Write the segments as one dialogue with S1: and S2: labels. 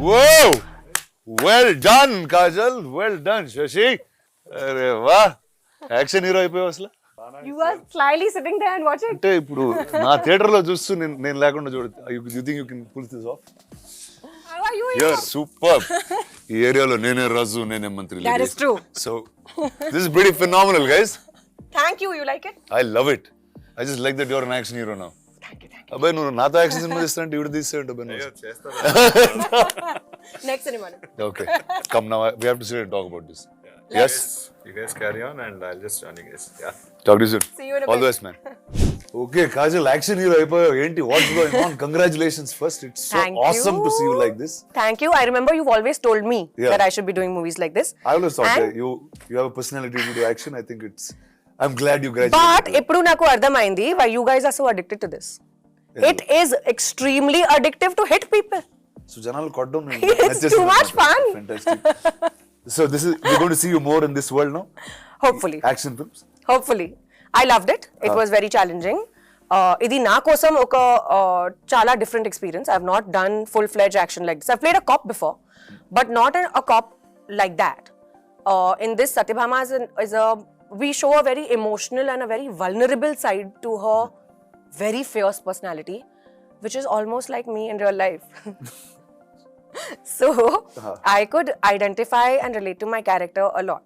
S1: Whoa! Well done, Kajal. Well done, Shashi. అరే వా action hero అయిపోయావు అసలు.
S2: You were slyly sitting there and watching.
S1: అంటే ఇప్పుడు నా థియేటర్ లో చూస్తూ నేను లేకుండా చూడు. You think you can pull this off?
S2: How are you?
S1: You're superb. ఈ ఏరియాలో నేనే రాజు నేనే మంత్రి.
S2: That is true.
S1: So this is pretty phenomenal, guys.
S2: Thank you. You like it?
S1: I love it. I just like that you're an action hero now.
S2: Thank you.
S1: అబ్బాయి నువ్వు నాతో action cinema చేస్తానంటే ఇవి తీసేయండి అబ్బాయి.
S2: Next cinema.
S1: Okay. Come now. We have to sit and talk about this. Yes.
S3: You guys carry on and I'll just join you guys. Yeah.
S1: Talk to you soon.
S2: See you in a
S1: All the
S2: bit.
S1: best, man. Okay, Kajal, action hero అయిపోయావు. ఏంటి? What's going on? Congratulations first. It's so
S2: Thank
S1: awesome
S2: you.
S1: to see you like this.
S2: Thank you. I remember you've always told me
S1: Yeah.
S2: that I should be doing movies like this.
S1: I always thought
S2: And-
S1: that you have a personality to do action. I think I'm glad you graduated.
S2: But ఇప్పుడు నాకు అర్థమైంది why you guys are so addicted to this. It is extremely addictive to hit people.
S1: So జనాలు కొట్టడం
S2: It's too much fun.
S1: Fantastic. So we're going to see you more in this world now.
S2: Hopefully.
S1: Action films.
S2: Hopefully. I loved it. It was very challenging. ఇది నా కోసం ఒక చాలా different experience. I've not done full-fledged action like this. I've played a cop before, but not a cop like that. In this, Satyabhama we show a very emotional and a very vulnerable side to her very fierce personality, which is almost like me in real life. So, I could identify and relate to my character a lot.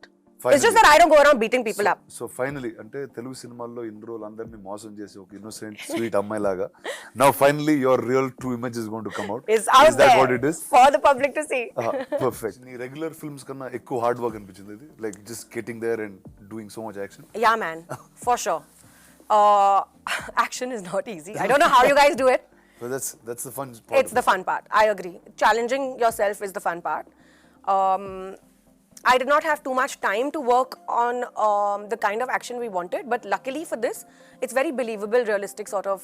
S2: It's just that I don't go around beating people up.
S1: So finally అంటే తెలుగు సినిమాల్లో ఇన్ని రోజులు అందరినీ మోసం చేసి ఒక innocent sweet అమ్మాయి లాగా now finally your real true image is going to come out.
S2: It's out
S1: Is that
S2: there
S1: what it is?
S2: for the public to see.
S1: Perfect. నీ రెగ్యులర్ ఫిల్మ్స్ కన్నా ఎక్కువ హార్డ్ వర్క్ అనిపించింది ఇది, like just getting there and doing so much action.
S2: Yeah, man, for sure. Action is not easy. I don't know how you guys do it.
S1: So that's the fun part.
S2: It's the fun part. I agree. Challenging yourself is the fun part. I did not have too much time to work on the kind of action we wanted, but luckily for this, it's very believable, realistic sort of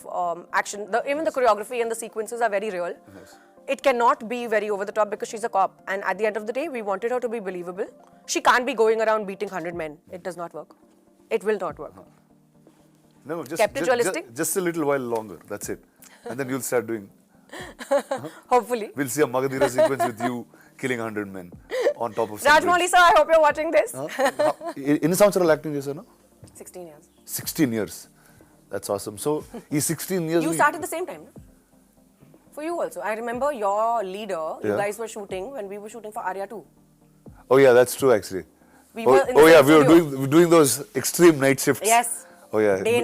S2: action. Even the choreography and the sequences are very real.
S1: Yes.
S2: It cannot be very over the top because she's a cop, and at the end of the day, we wanted her to be believable. She can't be going around beating 100 men. It does not work. It will not work.
S1: No,
S2: Kept it realistic?
S1: Just a little while longer. That's it. And then you'll start doing.
S2: Hopefully.
S1: We'll see a Magadira sequence with you killing 100 men on top of.
S2: Rajmouli sir, I hope you're watching this.
S1: ఎన్ని సంవత్సరాలు acting చేశాను?
S2: 16 years.
S1: 16 years. That's awesome. So ఈ 16 years
S2: You started the same time, no? For you also. I remember your leader, you
S1: Yeah.
S2: guys were shooting when we were shooting for Arya 2.
S1: Oh yeah, that's true actually.
S2: We were in the
S1: yeah,
S2: same
S1: we were
S2: studio.
S1: doing those extreme night shifts.
S2: Yes.
S1: Oh yeah.
S2: Day,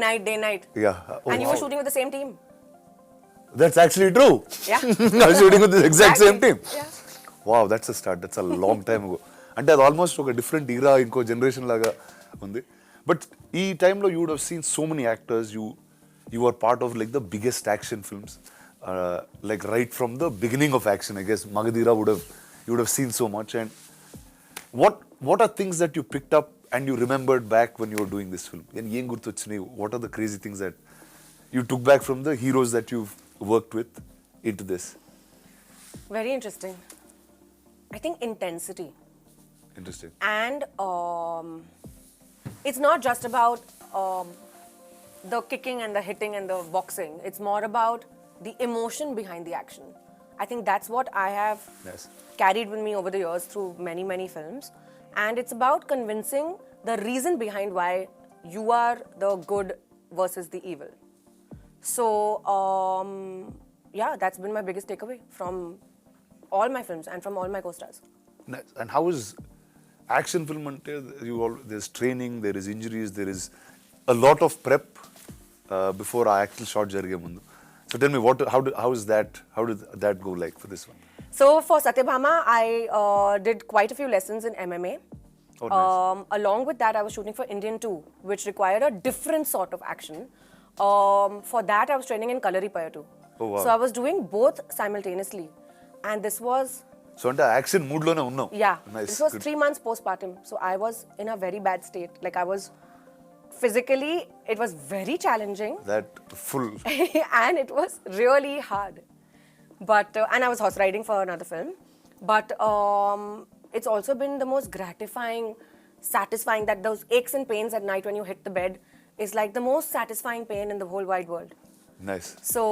S2: night.
S1: Yeah. Oh,
S2: And you were
S1: wow.
S2: shooting with the same team.
S1: That's actually true.
S2: Yeah.
S1: I was shooting with the exact same team.
S2: Yeah.
S1: Wow, that's a start. That's a long time ago. అంటే అది almost ఒక different ఈరా, ఇంకో generation లాగా ఉంది. But ఈ టైంలో you would have seen so many actors. You are part of like the biggest action films, like right from the beginning of action. I guess Magadira would have seen so much. And what are things that you picked up and you remembered back when you were doing this film? And ఏం గుర్తొచ్చినాయి? What are the crazy things that you took back from the heroes that you've worked with into this?
S2: Very interesting. I think intensity.
S1: Interesting.
S2: And it's not just about the kicking and the hitting and the boxing. It's more about the emotion behind the action. I think that's what I have
S1: Yes.
S2: carried with me over the years through many, many films. And it's about convincing the reason behind why you are the good versus the evil. So, yeah, that's been my biggest takeaway from all my films and from all my co-stars.
S1: Nice. And how is action film ante there's training, there is injuries, there is a lot of prep before our actual shot jarige mundu. So tell me how did that go like for this one?
S2: So for Satyabhama, I did quite a few lessons in MMA.
S1: Oh, nice.
S2: Along with that, I was shooting for Indian 2, which required a different sort of action. For that, I was training in Kalaripaya too.
S1: Oh, wow.
S2: So I was doing both simultaneously. And this was,
S1: So ante action mood lone unnam.
S2: yeah,
S1: Nice.
S2: this was
S1: Good.
S2: 3 months postpartum. So I was in a very bad state. Like I was physically, it was very challenging.
S1: That full.
S2: And it was really hard. But and I was horse riding for another film. But it's also been the most gratifying, satisfying, that those aches and pains at night when you hit the bed is like the most satisfying pain in the whole wide world.
S1: Nice.
S2: So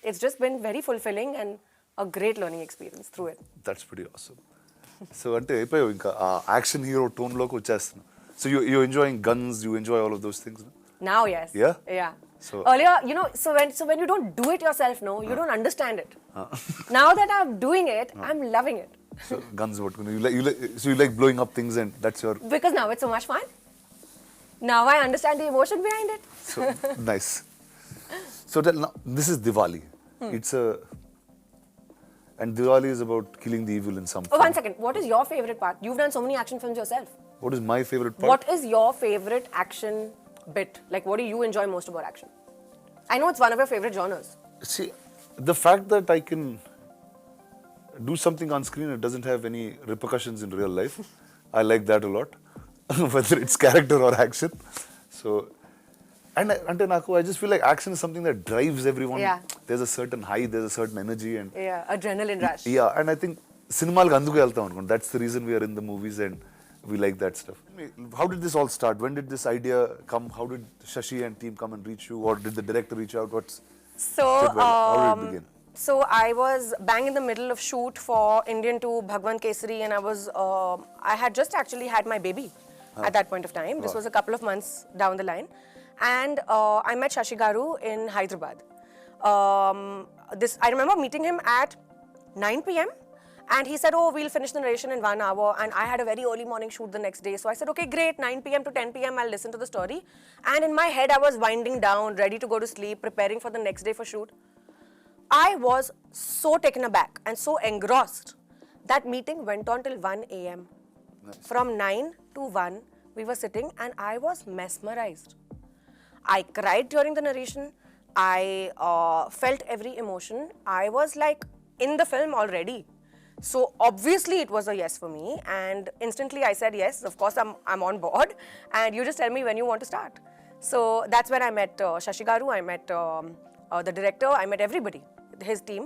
S2: it's just been very fulfilling, and a great learning experience through it.
S1: That's pretty awesome. So అంటే అయిపోయావు ఇంకా ఆ action hero టోన్లోకి వచ్చేస్తున్నావు. So you enjoying guns, you enjoy all of those things.
S2: Now, yes.
S1: Yeah?
S2: Yeah.
S1: So-
S2: Earlier, when you don't do it yourself, you don't understand it. Now that I'm doing it, I'm loving it.
S1: So guns పట్టుకుని you like blowing up things and that's your.
S2: Because now it's so much fun. Now I understand the emotion behind it.
S1: So nice. So now, this is Diwali. It's a, and Diwali is about killing the evil in some
S2: Oh,
S1: form.
S2: one second. What is your favorite part? You've done so many action films yourself.
S1: What is my favorite part?
S2: What is your favorite action bit? Like, what do you enjoy most about action? I know it's one of your favorite genres.
S1: See, the fact that I can do something on screen, it doesn't have any repercussions in real life. I like that a lot, whether it's character or action. So, and I just feel like action is something that drives everyone.
S2: Yeah.
S1: There's a certain high, there's a certain energy, and
S2: Yeah, adrenaline rush.
S1: yeah, and I think cinema anduku veltam anukondi. That's the reason we are in the movies and we like that stuff. How did this all start? When did this idea come? How did Shashi and team come and reach you, or did the director reach out?
S2: So,
S1: How did it begin?
S2: So I was bang in the middle of shoot for Indian 2 Bhagwan Kesari, and I had just actually had my baby at that point of time. This was a couple of months down the line, and I met Shashi Garu in Hyderabad. I remember meeting him at 9 p.m. and he said, "Oh, we'll finish the narration in 1 hour." And I had a very early morning shoot the next day, so I said, "Okay, great. 9 p.m. to 10 p.m. I'll listen to the story." And in my head, I was winding down, ready to go to sleep, preparing for the next day for shoot. I was so taken aback and so engrossed. That meeting went on till 1 a.m.
S1: Nice.
S2: From 9 to 1, we were sitting and I was mesmerized. I cried during the narration. I felt every emotion. I was like in the film already. So obviously it was a yes for me, and instantly I said yes. Of course I'm on board, and you just tell me when you want to start. So that's when I met Shashi Garu. I met the director. I met everybody, his team.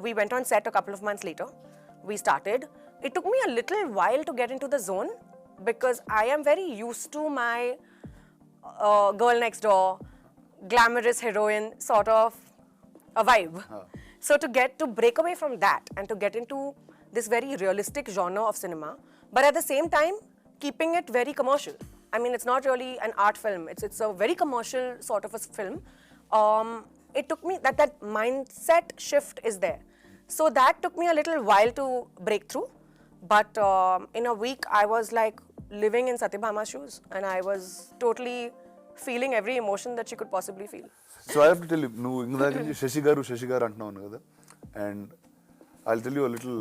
S2: We went on set a couple of months later. We started. It took me a little while to get into the zone because I am very used to my girl next door, glamorous heroine sort of a vibe. So to break away from that and to get into this very realistic genre of cinema, but at the same time keeping it very commercial. I mean, it's not really an art film. It's a very commercial sort of a film. It took me that mindset shift is there. So that took me a little while to break through. But in a week, I was like living in Satyabhama's shoes, and I was totally feeling every emotion that she could possibly feel.
S1: So I have to tell you, నువ్వు ఇందాక నుంచి శశి గారు అంటున్నావు కదా, and I'll tell you a little.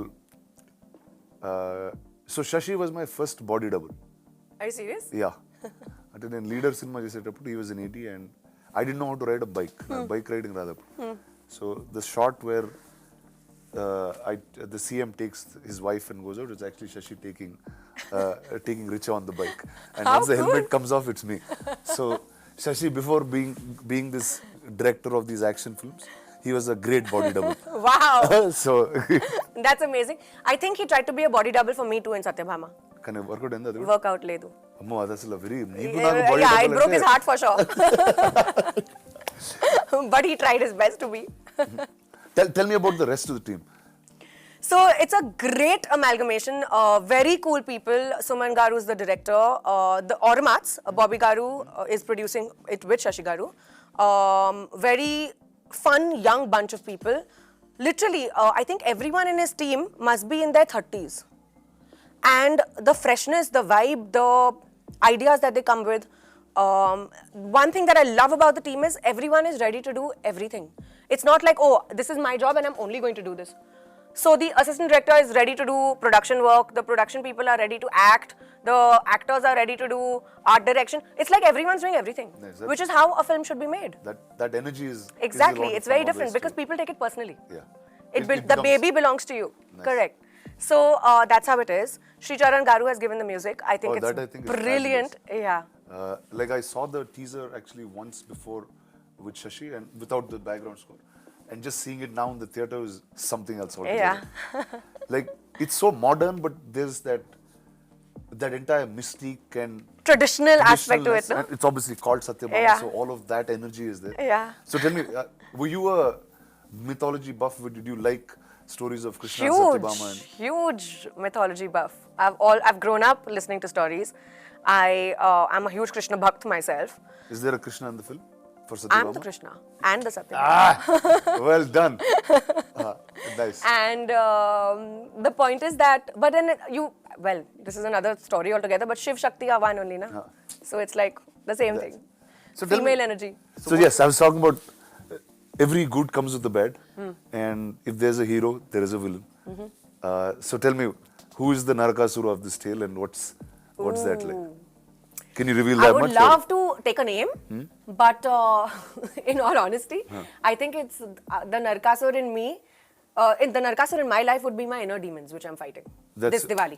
S1: So Shashi was my first body double.
S2: Are you serious?
S1: Yeah. అంటే నేను leader cinema చేసేటప్పుడు he was in 80 and I didn't know how to ride a bike. నాకు bike riding రాదప్పుడు. So the shot where the CM takes his wife and goes out, it's actually Shashi taking Richa on the bike. And
S2: How
S1: once the
S2: cool.
S1: helmet comes off, it's me. So Shashi, before being this director of these action films, he was a great body double.
S2: Wow.
S1: So
S2: That's amazing. I think he tried to be a body double for me too in Satyabhama.
S1: కానీ work out అయింది అది.
S2: Work out ledu.
S1: అమ్మో అది అసలు very నీకు నాకు body
S2: Yeah, it broke his heart for sure. But he tried his best to be.
S1: Tell me about the rest of the team.
S2: So it's a great amalgamation. Very cool people. Suman Garu is the director. The Ormats, Bobby Garu is producing it with Shashi Garu. Very fun young bunch of people. Literally, I think everyone in his team must be in their 30s. And the freshness, the vibe, the ideas that they come with. One thing that I love about the team is everyone is ready to do everything. It's not like, oh, this is my job and I'm only going to do this. So the assistant director is ready to do production work, the production people are ready to act, the actors are ready to do art direction. It's like everyone's doing everything,
S1: Yes,
S2: which is how a film should be made.
S1: That energy is
S2: Exactly,
S1: is a lot
S2: it's
S1: of
S2: very
S1: fun
S2: different
S1: always
S2: because
S1: too.
S2: people take it personally.
S1: Yeah.
S2: The
S1: becomes-
S2: baby belongs to you.
S1: Nice.
S2: Correct. So that's how it is. Sri Charan Garu has given the music. I think
S1: Oh,
S2: it's
S1: that I think is
S2: brilliant. Yeah.
S1: Like I saw the teaser actually once before with Shashi and without the background score, and just seeing it now in the theater is something else altogether.
S2: Yeah.
S1: Like it's so modern, but there's that entire mystique and
S2: Traditional aspect to it,
S1: traditionalness,
S2: no?
S1: and it's obviously called Satyabhama,
S2: Yeah.
S1: so all of that energy is there.
S2: Yeah.
S1: So tell me, were you a mythology buff? Did you like stories of Krishna and Satyabhama?
S2: Huge mythology buff. I've grown up listening to stories. I'm a huge Krishna bhakt myself.
S1: Is there a Krishna in the film for Satyabhama?
S2: I'm the Krishna and the Satyabhama.
S1: Well done. Nice.
S2: And the point is that, but then this is another story altogether, but Shiv Shakti are one only, na? So it's like the same thing.
S1: So tell
S2: Female
S1: me-
S2: energy.
S1: So yes, I was talking about every good comes with a bad, and if there's a hero, there is a villain. So tell me, who is the Narakasura of this tale, and what's that like? Can you reveal that
S2: I would
S1: much?
S2: love to take a name, but in all honesty, I think it's the Narakasura in me. The Narakasura in my life would be my inner demons, which I'm fighting this Diwali.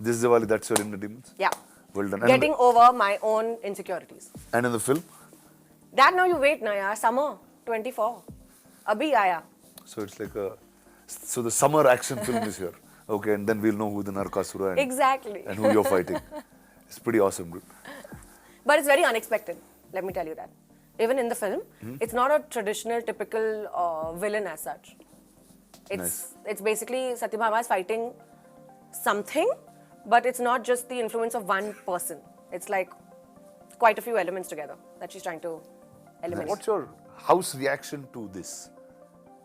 S1: This Diwali, that's your inner demons?
S2: Yeah.
S1: Well done.
S2: Getting over my own insecurities.
S1: And in the film?
S2: That now you wait, na yaar. Summer 24. Abhi aaya.
S1: So it's like so the summer action film is here. Okay, and then we'll know who the Narakasura and,
S2: Exactly.
S1: and who you're fighting. It's pretty awesome, dude.
S2: But it's very unexpected, let me tell you that. Even in the film, it's not a traditional, typical villain as such. It's basically Satyabhama is fighting something, but it's not just the influence of one person. It's like quite a few elements together that she's trying to eliminate.
S1: What's your house reaction to this?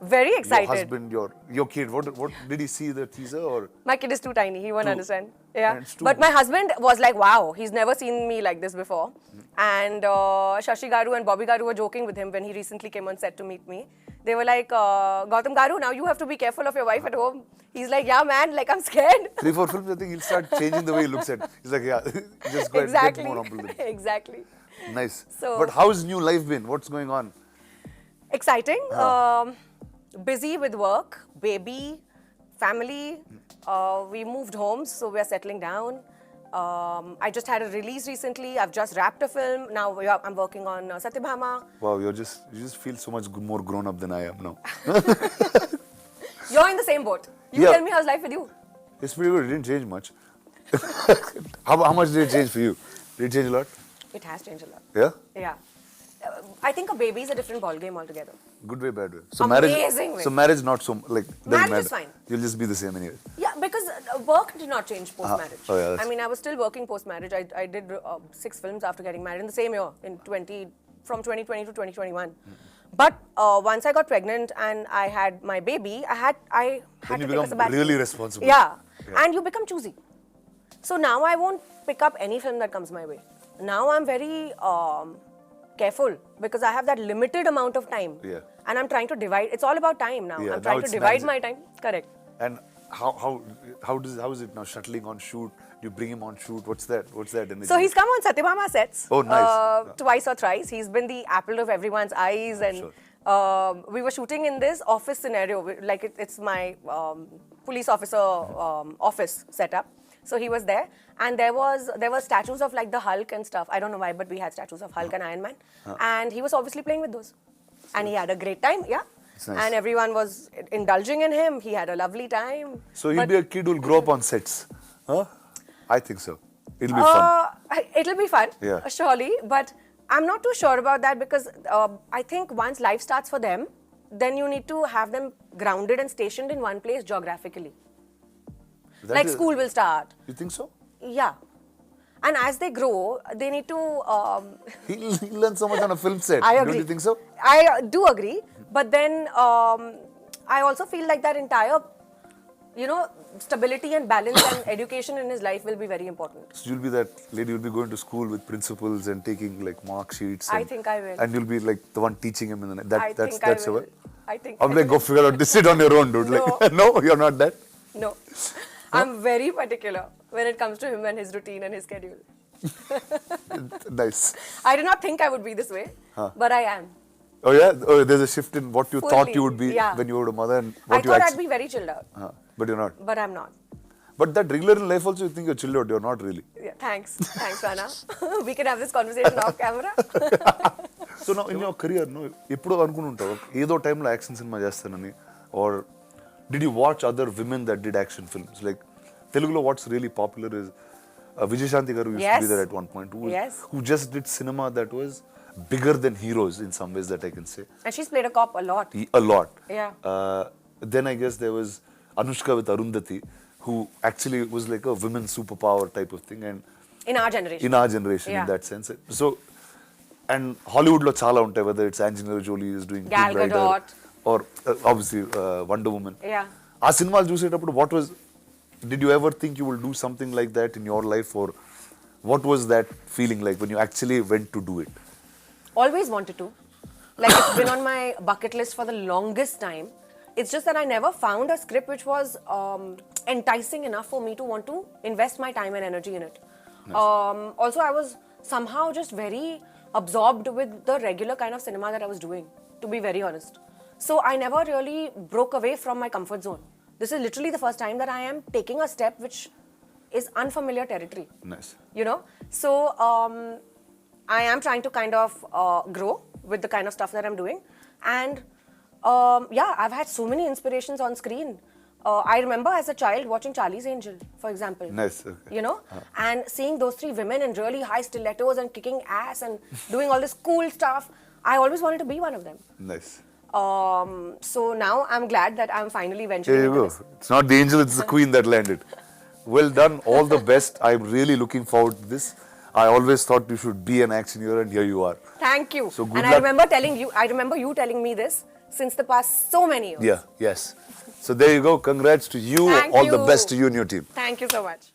S2: Very excited.
S1: Your husband, your kid, what did he see the teaser or?
S2: My kid is too tiny, he won't understand. Yeah.
S1: And it's too-
S2: But my husband was like, wow, he's never seen me like this before. And Shashi Garu and Bobby Garu were joking with him when he recently came on set to meet me. They were like, Gautam Garu, now you have to be careful of your wife at home. He's like, yeah, man, like I'm scared.
S1: 3-4 films, I think he'll start changing the way he looks at it. He's like, yeah, just go ahead,
S2: Exactly.
S1: get more humble. Than
S2: Exactly.
S1: Nice.
S2: So-
S1: But how's new life been? What's going on?
S2: Exciting. Busy with work, baby, family. We moved homes, so we're settling down. I just had a release recently. I've just wrapped a film. Now I'm working on Satyabhama.
S1: Wow, you just feel so much more grown up than I am now.
S2: You're in the same boat. You
S1: Yeah.
S2: tell me how's life with you?
S1: It's pretty good. It didn't change much. how much did it change for you? Did it change a lot?
S2: It has changed a lot.
S1: Yeah?
S2: Yeah. I think a baby is a different ballgame altogether.
S1: Good way, bad way. So
S2: Amazing way.
S1: So marriage not so like doesn't
S2: Marriage
S1: matter.
S2: is fine.
S1: You'll just be the same anyway.
S2: Yeah, because work did not change post-marriage.
S1: Oh, yeah, that's-
S2: I mean, I was still working post-marriage. I did 6 films after getting married in the same year, from 2020 to 2021. But once I got pregnant and I had my baby, I had
S1: Then
S2: to
S1: you
S2: take a
S1: become
S2: sabbatical.
S1: really responsible.
S2: Yeah. And you become choosy. So now I won't pick up any film that comes my way. Now I'm very careful because I have that limited amount of time.
S1: Yeah.
S2: And I'm trying to divide. It's all about time now.
S1: Yeah,
S2: I'm
S1: now
S2: trying to
S1: it's
S2: divide
S1: managing.
S2: my time. Correct.
S1: And how is it now shuttling on shoot? You bring him on shoot. What's that energy?
S2: So he's come on Satyabhama sets.
S1: Oh, nice.
S2: Twice or thrice. He's been the apple of everyone's eyes. And
S1: Sure.
S2: we were shooting in this office scenario. Like it's my police officer office setup. So he was there. And there were statues of like the Hulk and stuff. I don't know why, but we had statues of Hulk and Iron Man. And he was obviously playing with those. And he had a great time, yeah.
S1: It's nice.
S2: And everyone was indulging in him. He had a lovely time.
S1: So he'll
S2: But-
S1: be a kid who'll grow up on sets. Huh? I think so. It'll be fun.
S2: It'll be fun,
S1: Yeah.
S2: surely. But I'm not too sure about that because I think once life starts for them, then you need to have them grounded and stationed in one place geographically.
S1: That
S2: Like
S1: is-
S2: school will start.
S1: You think so?
S2: Yeah. And as they grow, they need to.
S1: He'll learn so much on a film set.
S2: I agree.
S1: Don't you think so?
S2: I do agree. But then I also feel like that entire, stability and balance and education in his life will be very important.
S1: So you'll be that lady who'll be going to school with principals and taking like mark sheets.
S2: I
S1: and-
S2: think I will.
S1: And you'll be like the one teaching him in the night. That's
S2: I
S1: your
S2: will.
S1: way?
S2: I think
S1: I'm
S2: I
S1: like,
S2: will.
S1: go figure out this shit on your own, dude. Like, no, you're not that.
S2: No. I'm very particular when it comes to him and his routine and his schedule.
S1: Nice.
S2: I did not think I would be this way, but I am.
S1: Oh yeah? Oh, there's a shift in what you thought you would be
S2: yeah.
S1: when you were a mother and
S2: I
S1: what you
S2: thought I'd
S1: actually...
S2: be very chilled out,
S1: But you're not.
S2: but I'm not.
S1: But that regular in life also you think you're chilled out. You're not really.
S2: Yeah, thanks. Thanks, Rana. We can have this conversation off camera.
S1: So now in your career, no, ఎప్పుడో అనుకుంటుంటావు ఏదో టైంలో action cinema చేస్తానని or did you watch other women that did action films? Like Telugulo what's really popular is Vijayashanti garu used to be
S2: Yes.
S1: there at one point who
S2: Yes.
S1: just did cinema that was bigger than heroes in some ways that I can say.
S2: And she's played a cop a lot.
S1: A lot.
S2: Yeah.
S1: Then I guess there was Anushka with Arundhati, who actually was like a women's superpower type of thing, and
S2: In our generation.
S1: in our generation,
S2: Yeah.
S1: in that sense. So, and Hollywood lo chala untai, whether it's Angelina Jolie is doing
S2: Gal
S1: Tomb Raider,
S2: Gadot.
S1: or obviously Wonder Woman.
S2: Yeah.
S1: Aa cinema చూసేటప్పుడు what was, did you ever think you will do something like that in your life, or what was that feeling like when you actually went to do it?
S2: Always wanted to. Like, it's been on my bucket list for the longest time. It's just that I never found a script which was enticing enough for me to want to invest my time and energy in it. Also, I was somehow just very absorbed with the regular kind of cinema that I was doing, to be very honest. So I never really broke away from my comfort zone. This is literally the first time that I am taking a step which is unfamiliar territory.
S1: Nice.
S2: You know? So I am trying to kind of grow with the kind of stuff that I'm doing. And yeah, I've had so many inspirations on screen. I remember as a child watching Charlie's Angel, for example.
S1: Nice. Okay.
S2: You know? And seeing those three women in really high stilettos and kicking ass and doing all this cool stuff. I always wanted to be one of them.
S1: Nice.
S2: So now I'm glad that I'm finally venturing
S1: There you
S2: into
S1: go.
S2: this.
S1: It's not the angel, it's the queen that landed. Well done. All the best. I'm really looking forward to this. I always thought you should be an action hero, and here you are.
S2: Thank you.
S1: So good
S2: and
S1: luck.
S2: I remember you telling me this since the past so many years.
S1: Yeah, yes. So there you go. Congrats to you.
S2: Thank
S1: All the
S2: you.
S1: best to you and your team.
S2: Thank you so much.